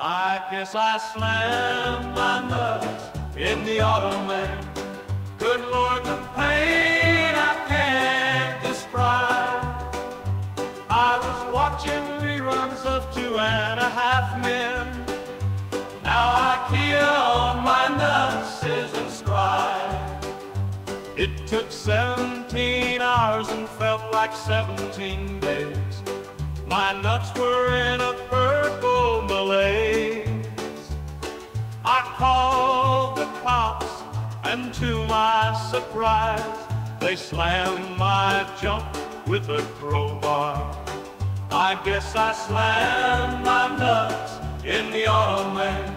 I guess I slammed my nuts in the auto man. Good Lord, the pain I can't describe. I was watching reruns of 2.5 Men. Now IKEA on my nuts is inscribed. It took 17 hours and felt like 17 days. My nuts were in a purple malaise. I called the cops, and to my surprise, they slammed my junk with a crowbar. I guess I slammed my nuts in the auto man.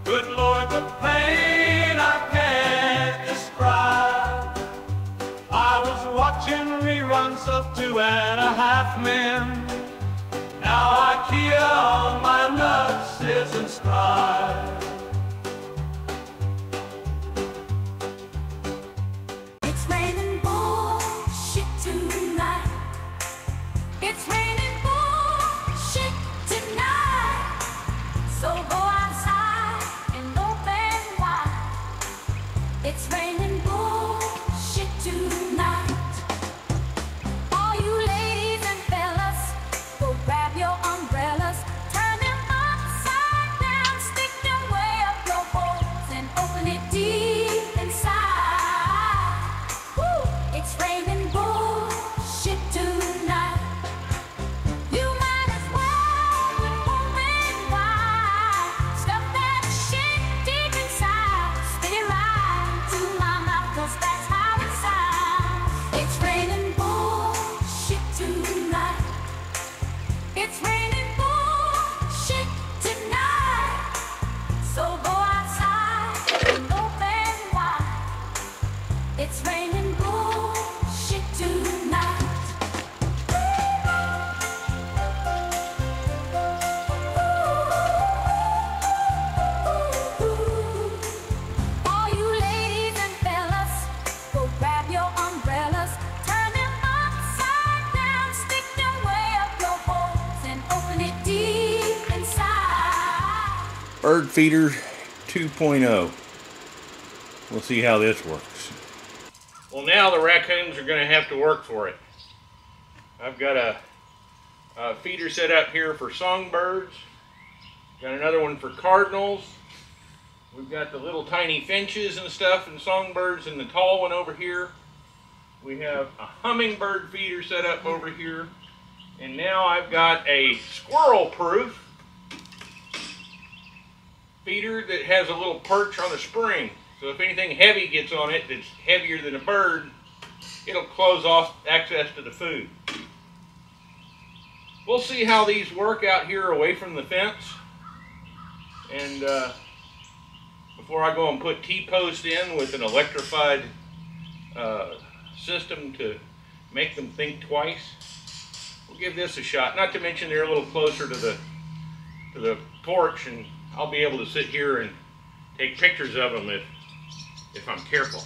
Good Lord, the pain I can't describe. I was watching reruns of 2.5 Men. Now IKEA on my nuts is inscribed. It's raining bullshit tonight. It's raining bullshit tonight. So go outside and open wide. It's raining bullshit tonight. All you ladies and fellas, go grab your umbrellas, turn them upside down, stick them way up your holes and open it deep inside. Woo! It's raining bullshit tonight. You might as well open wide, stuff that shit deep inside, spit it right to my mouth, 'cause that's how it sounds. It's raining bullshit tonight. It's raining bullshit tonight. So go outside and open wide. It's raining bullshit tonight. All you ladies and fellas, go grab your umbrellas, turn them upside down, stick them way up your holes and open it deep inside. Bird feeder 2.0. We'll see how this works. Well, now the raccoons are going to have to work for it. I've got a feeder set up here for songbirds. Got another one for cardinals. We've got the little tiny finches and stuff and songbirds and the tall one over here. We have a hummingbird feeder set up over here. And now I've got a squirrel-proof feeder that has a little perch on a spring. So if anything heavy gets on it that's heavier than a bird, it'll close off access to the food. We'll see how these work out here away from the fence. And before I go and put T-posts in with an electrified system to make them think twice, we'll give this a shot. Not to mention they're a little closer to the porch, and I'll be able to sit here and take pictures of them if I'm careful.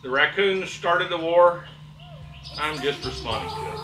The raccoons started the war. I'm just responding to it.